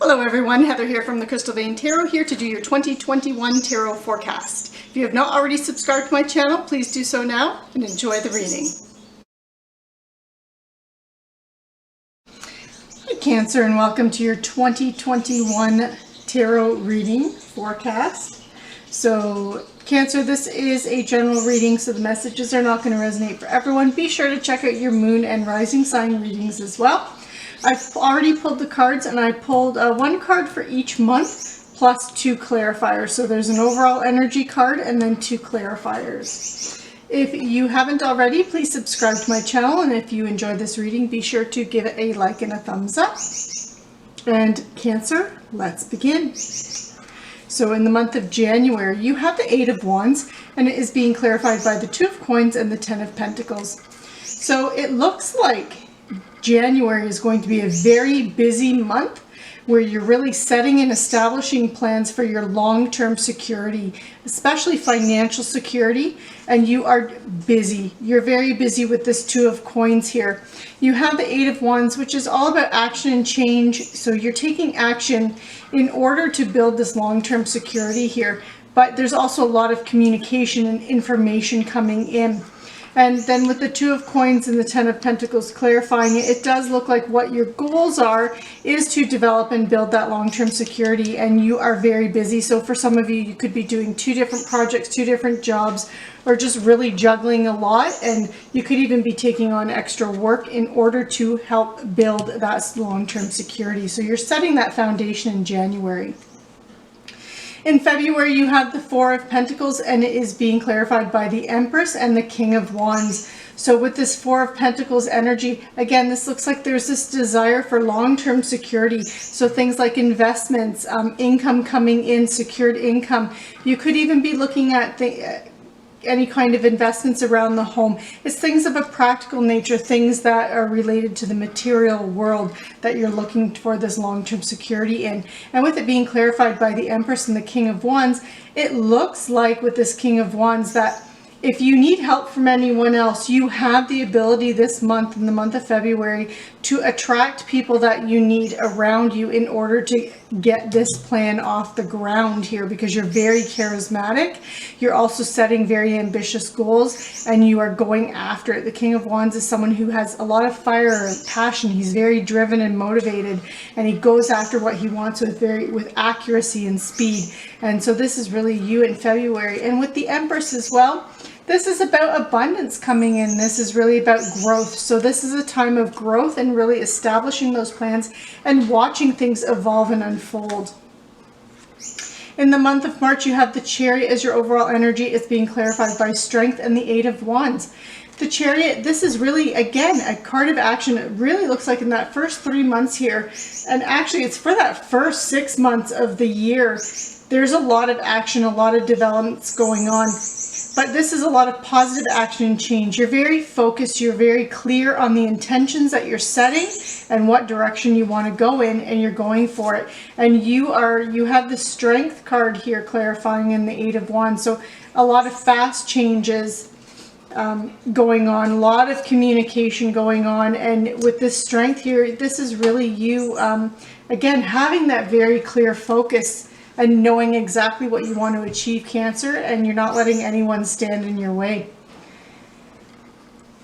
Hello everyone, Heather here from the Crystal Vein Tarot, here to do your 2021 tarot forecast. If you have not already subscribed to my channel, please do so now and enjoy the reading. Hi Cancer, and welcome to your 2021 tarot reading forecast. So Cancer, this is a general reading, so the messages are not going to resonate for everyone. Be sure to check out your moon and rising sign readings as well. I've already pulled the cards, and I pulled one card for each month plus two clarifiers. So there's an overall energy card and then two clarifiers. If you haven't already, please subscribe to my channel, and if you enjoyed this reading, be sure to give it a like and a thumbs up. And Cancer, let's begin. So in the month of January, you have the Eight of Wands, and it is being clarified by the Two of Coins and the Ten of Pentacles. So it looks like January is going to be a very busy month where you're really setting and establishing plans for your long-term security, especially financial security, and you are busy. You're very busy with this Two of Coins here. You have the Eight of Wands, which is all about action and change. So you're taking action in order to build this long-term security here, but there's also a lot of communication and information coming in. And then with the Two of Coins and the Ten of Pentacles clarifying it, it does look like what your goals are is to develop and build that long-term security, and you are very busy. So for some of you, you could be doing two different projects, two different jobs, or just really juggling a lot, and you could even be taking on extra work in order to help build that long-term security. So you're setting that foundation in January. In February, you have the Four of Pentacles, and it is being clarified by the Empress and the King of Wands. So with this Four of Pentacles energy, again, this looks like there's this desire for long-term security. So things like investments, income coming in, secured income. You could even be looking at any kind of investments around the home. It's things of a practical nature, things that are related to the material world that you're looking for this long-term security in. And with it being clarified by the Empress and the King of Wands, it looks like with this King of Wands that if you need help from anyone else, you have the ability this month, in the month of February, to attract people that you need around you in order to get this plan off the ground here, because you're very charismatic. You're also setting very ambitious goals, and you are going after it. The King of Wands is someone who has a lot of fire and passion. He's very driven and motivated, and he goes after what he wants with accuracy and speed. And so this is really you in February. And with the Empress as well, this is about abundance coming in. This is really about growth. So this is a time of growth and really establishing those plans and watching things evolve and unfold. In the month of March, you have the Chariot as your overall energy. It's being clarified by Strength and the Eight of Wands. The Chariot, this is really, again, a card of action. It really looks like in that first 3 months here, and actually it's for that first 6 months of the year, there's a lot of action, a lot of developments going on. But this is a lot of positive action and change. You're very focused. You're very clear on the intentions that you're setting and what direction you want to go in, and you're going for it. And you have the Strength card here clarifying in the Eight of Wands. So a lot of fast changes going on, a lot of communication going on. And with this Strength here, this is really you, again, having that very clear focus and knowing exactly what you want to achieve, Cancer, and you're not letting anyone stand in your way.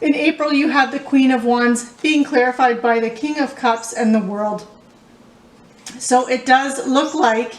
In April, you have the Queen of Wands being clarified by the King of Cups and the World. So it does look like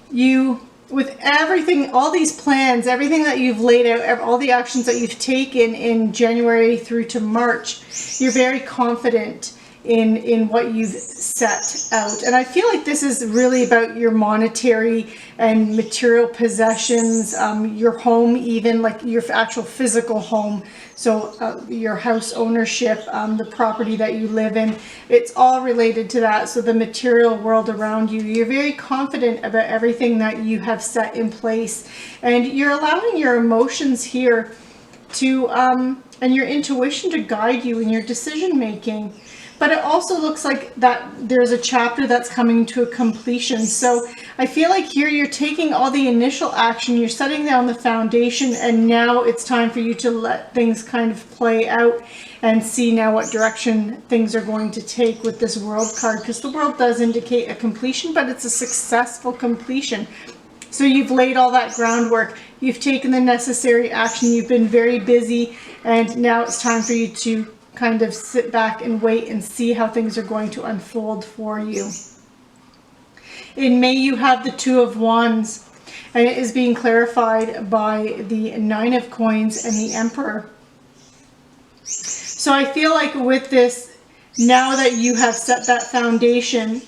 you, with everything, all these plans, everything that you've laid out, all the actions that you've taken in January through to March, you're very confident in what you've set out. And I feel like this is really about your monetary and material possessions, your home, even like your actual physical home. So your house ownership, the property that you live in, it's all related to that. So the material world around you, you're very confident about everything that you have set in place, and you're allowing your emotions here to and your intuition to guide you in your decision making. but it also looks like that there's a chapter that's coming to a completion. So I feel like here you're taking all the initial action, you're setting down the foundation, and now it's time for you to let things kind of play out and see now what direction things are going to take with this World card, because the World does indicate a completion, but it's a successful completion. So you've laid all that groundwork, you've taken the necessary action, you've been very busy, and now it's time for you to kind of sit back and wait and see how things are going to unfold for you. In May, you have the Two of Wands, and it is being clarified by the Nine of Coins and the Emperor. So I feel like with this, now that you have set that foundation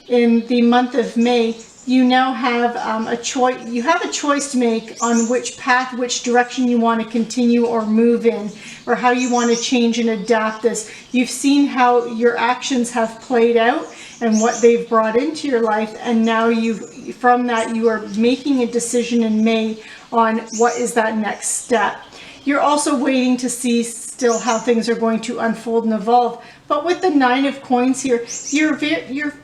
in the month of May, you now have a choice. You have a choice to make on which path, which direction you want to continue or move in, or how you want to change and adapt this. You've seen how your actions have played out and what they've brought into your life, and now from that you are making a decision in May on what is that next step. You're also waiting to see still how things are going to unfold and evolve. But with the Nine of Coins here, you're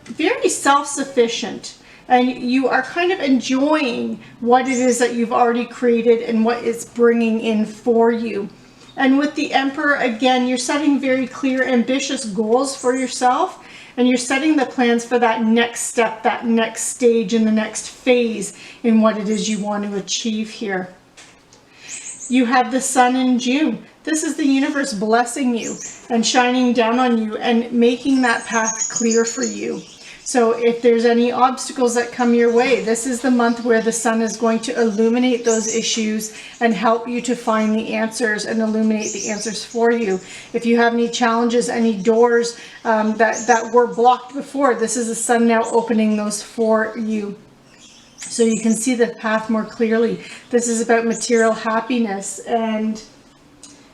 very self-sufficient. And you are kind of enjoying what it is that you've already created and what it's bringing in for you. And with the Emperor, again, you're setting very clear, ambitious goals for yourself. And you're setting the plans for that next step, that next stage, and the next phase in what it is you want to achieve here. You have the Sun in June. This is the universe blessing you and shining down on you and making that path clear for you. So if there's any obstacles that come your way, this is the month where the Sun is going to illuminate those issues and help you to find the answers and illuminate the answers for you. If you have any challenges, any doors that were blocked before, this is the Sun now opening those for you. So you can see the path more clearly. This is about material happiness, and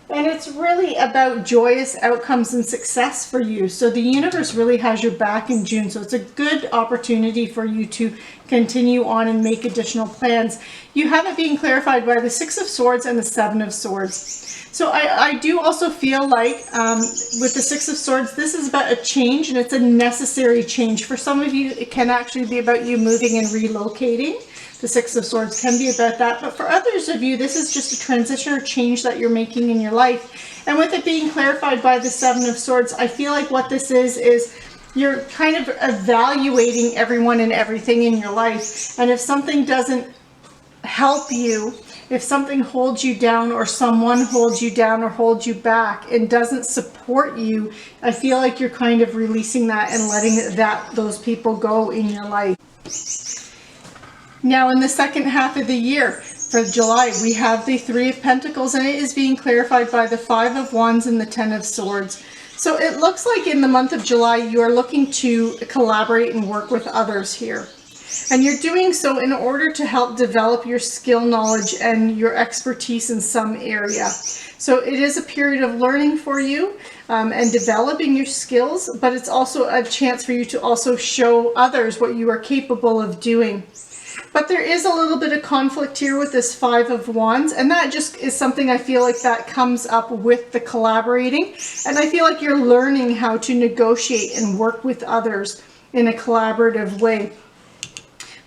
it's really about joyous outcomes and success for you. So the universe really has your back in June. So it's a good opportunity for you to continue on and make additional plans. You have it being clarified by the Six of Swords and the Seven of Swords. So I do also feel like with the Six of Swords, this is about a change, and it's a necessary change. For some of you, it can actually be about you moving and relocating. The Six of Swords can be about that, but for others of you, this is just a transition or change that you're making in your life. And with it being clarified by the Seven of Swords, I feel like what this is you're kind of evaluating everyone and everything in your life. And if something doesn't help you, if something holds you down, or someone holds you down or holds you back and doesn't support you, I feel like you're kind of releasing that and letting those people go in your life. Now in the second half of the year, for July, we have the Three of Pentacles, and it is being clarified by the Five of Wands and the Ten of Swords. So it looks like in the month of July, you are looking to collaborate and work with others here. And you're doing so in order to help develop your skill, knowledge, and your expertise in some area. So it is a period of learning for you and developing your skills, but it's also a chance for you to also show others what you are capable of doing. But there is a little bit of conflict here with this Five of Wands, and that just is something I feel like that comes up with the collaborating. And I feel like you're learning how to negotiate and work with others in a collaborative way.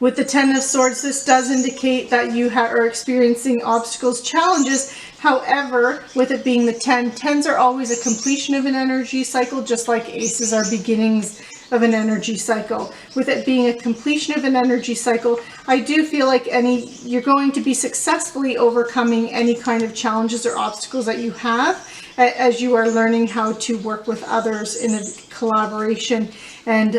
With the Ten of Swords, this does indicate that you are experiencing obstacles, challenges. However, with it being the 10, 10s are always a completion of an energy cycle, just like aces are beginnings of an energy cycle. With it being a completion of an energy cycle, I do feel like you're going to be successfully overcoming any kind of challenges or obstacles that you have as you are learning how to work with others in a collaboration, and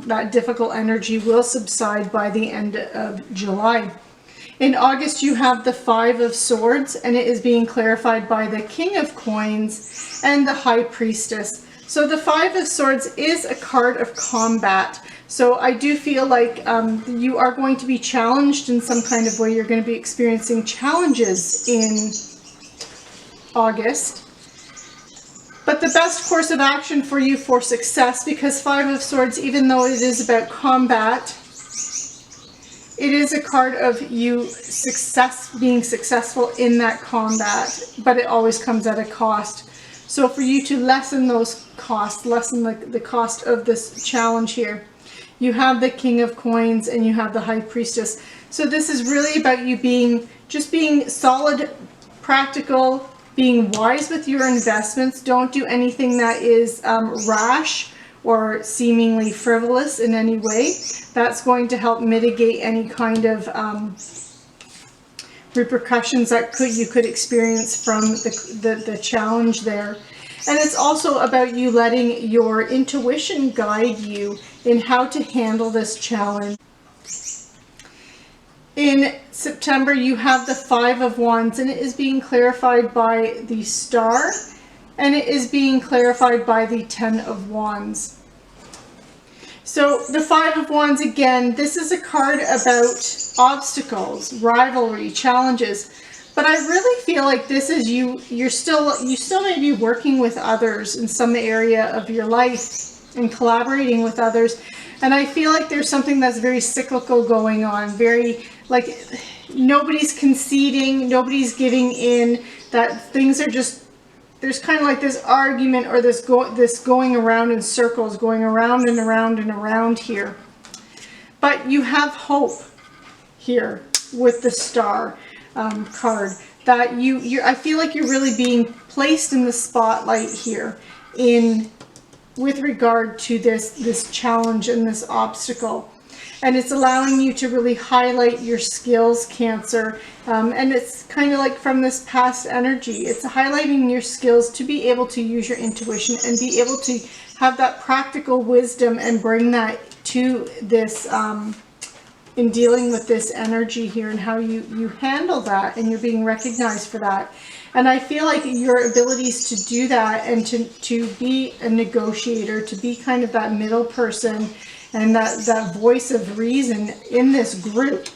that difficult energy will subside by the end of July. In August, you have the Five of Swords, and it is being clarified by the King of Coins and the High Priestess. So the Five of Swords is a card of combat. So I do feel like you are going to be challenged in some kind of way. You're going to be experiencing challenges in August. But the best course of action for you for success, because Five of Swords, even though it is about combat, it is a card of you being successful in that combat, but it always comes at a cost. So for you to lessen those costs, lessen the cost of this challenge here, you have the King of Coins and you have the High Priestess. So this is really about you being solid, practical, being wise with your investments. Don't do anything that is rash or seemingly frivolous in any way. That's going to help mitigate any kind of repercussions that you could experience from the challenge there. And it's also about you letting your intuition guide you in how to handle this challenge. In September, you have the Five of Wands, and it is being clarified by the Star, and it is being clarified by the Ten of Wands. So the Five of Wands, again, this is a card about obstacles, rivalry, challenges. But I really feel like this is you still may be working with others in some area of your life and collaborating with others. And I feel like there's something that's very cyclical going on, very like nobody's conceding, nobody's giving in, that things are just, there's kind of like this argument or this going around in circles, going around and around and around here. But you have hope here with the Star card, that I feel like you're really being placed in the spotlight here with regard to this challenge and this obstacle. And it's allowing you to really highlight your skills, Cancer. And it's kind of like from this past energy, it's highlighting your skills to be able to use your intuition and be able to have that practical wisdom and bring that to this in dealing with this energy here, and how you handle that, and you're being recognized for that. And I feel like your abilities to do that and to be a negotiator, to be kind of that middle person and that voice of reason in this group,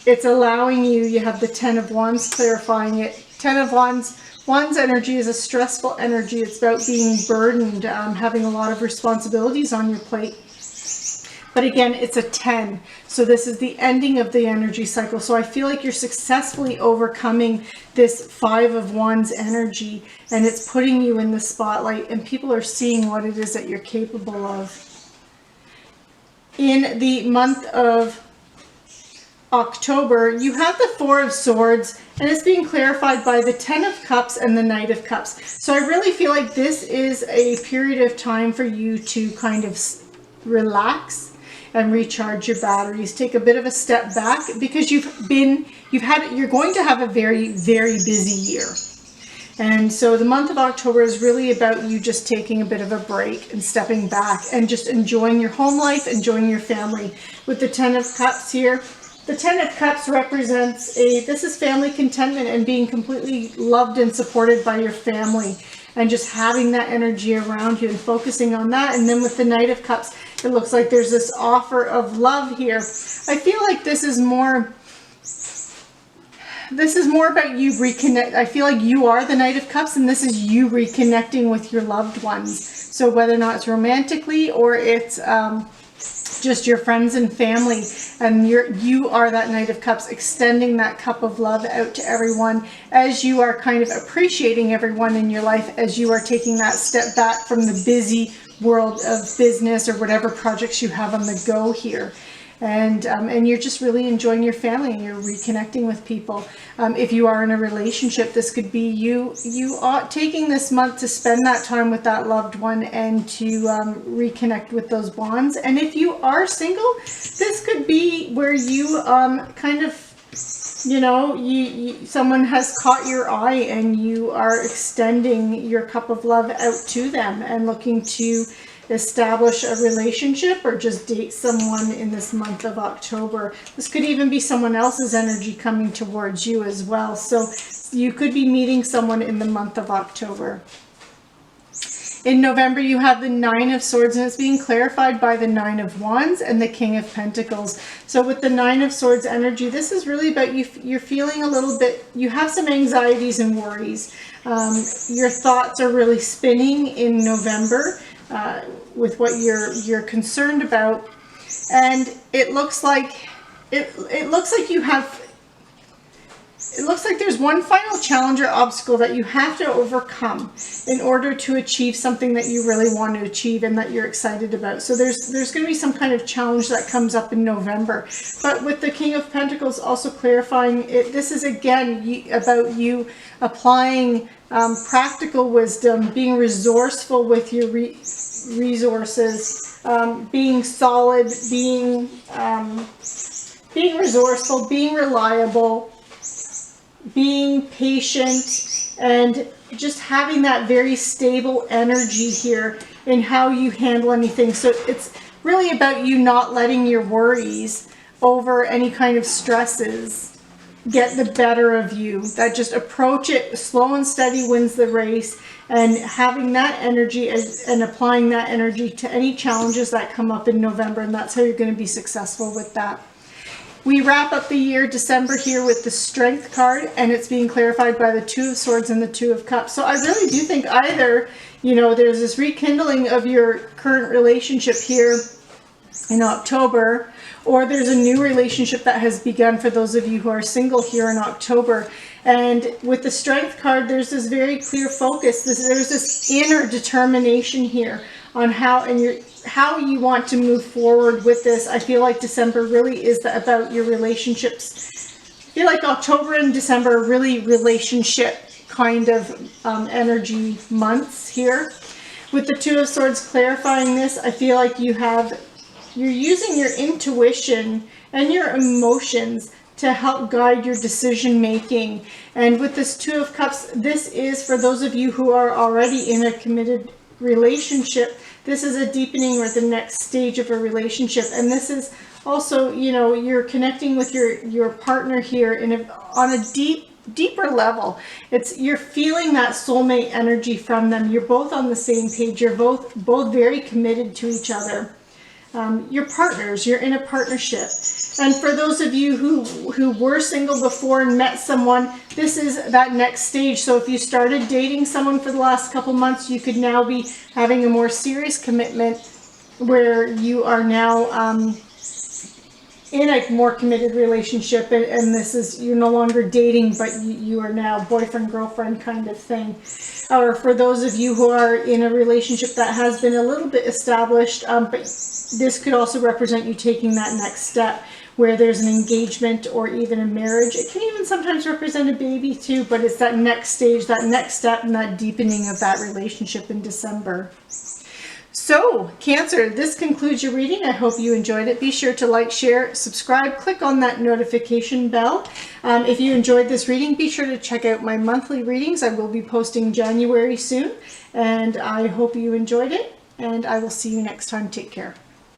it's allowing you have the Ten of Wands clarifying it. Ten of Wands energy is a stressful energy. It's about being burdened, having a lot of responsibilities on your plate. But again, it's a 10. So this is the ending of the energy cycle. So I feel like you're successfully overcoming this Five of Wands energy, and it's putting you in the spotlight, and people are seeing what it is that you're capable of. In the month of October, you have the Four of Swords, and it's being clarified by the Ten of Cups and the Knight of Cups. So I really feel like this is a period of time for you to kind of relax and recharge your batteries. Take a bit of a step back, because you're going to have a very, very busy year. And so the month of October is really about you just taking a bit of a break and stepping back and just enjoying your home life, enjoying your family. With the Ten of Cups here, the Ten of Cups represents this is family contentment and being completely loved and supported by your family, and just having that energy around you and focusing on that. And then with the Knight of Cups, it looks like there's this offer of love here. I feel like this is more about you reconnect. I feel like you are the Knight of Cups, and this is you reconnecting with your loved ones. So whether or not it's romantically or it's just your friends and family, and you are that Knight of Cups, extending that cup of love out to everyone, as you are kind of appreciating everyone in your life, as you are taking that step back from the busy world of business or whatever projects you have on the go here. And you're just really enjoying your family, and you're reconnecting with people. If you are in a relationship, this could be you are taking this month to spend that time with that loved one and to reconnect with those bonds. And if you are single, this could be where you kind of, someone has caught your eye, and you are extending your cup of love out to them and looking to establish a relationship or just date someone in this month of October. This could even be someone else's energy coming towards you as well. So you could be meeting someone in the month of October. In November, you have the Nine of Swords, and it's being clarified by the Nine of Wands and the King of Pentacles. So with the Nine of Swords energy, this is really about you're feeling a little bit, you have some anxieties and worries. Your thoughts are really spinning in November with what you're concerned about, and it looks like you have it looks like there's one final challenge or obstacle that you have to overcome in order to achieve something that you really want to achieve and that you're excited about. So there's going to be some kind of challenge that comes up in November. But with the King of Pentacles also clarifying it, this is again about you applying practical wisdom, being resourceful with your resources, being solid, being resourceful, being reliable, being patient, and just having that very stable energy here in how you handle anything. So it's really about you not letting your worries over any kind of stresses get the better of you. That just approach it slow and steady wins the race, and having that energy and applying that energy to any challenges that come up in November, and that's how you're going to be successful with that. We wrap up the year, December, here with the Strength card, and it's being clarified by the Two of Swords and the Two of Cups. So I really do think either, you know, there's this rekindling of your current relationship here in October, or there's a new relationship that has begun for those of you who are single here in October. And with the Strength card, there's this very clear focus. There's this inner determination here on how you want to move forward with this. I feel like December really is about your relationships. I feel like October and December are really relationship kind of energy months here. With the Two of Swords clarifying this, I feel like you're using your intuition and your emotions to help guide your decision making. And with this Two of Cups, this is for those of you who are already in a committed relationship. This is a deepening or the next stage of a relationship, and this is also, you know, you're connecting with your partner here on a deeper level. You're feeling that soulmate energy from them. You're both on the same page. You're both very committed to each other. You're partners. You're in a partnership. And for those of you who were single before and met someone, this is that next stage. So if you started dating someone for the last couple months, you could now be having a more serious commitment where you are now in a more committed relationship. And this is, you're no longer dating, but you are now boyfriend, girlfriend kind of thing. Or for those of you who are in a relationship that has been a little bit established, but this could also represent you taking that next step where there's an engagement or even a marriage. It can even sometimes represent a baby too, but it's that next stage, that next step, and that deepening of that relationship in December. So, Cancer, this concludes your reading. I hope you enjoyed it. Be sure to like, share, subscribe, click on that notification bell. If you enjoyed this reading, be sure to check out my monthly readings. I will be posting January soon, and I hope you enjoyed it, and I will see you next time. Take care.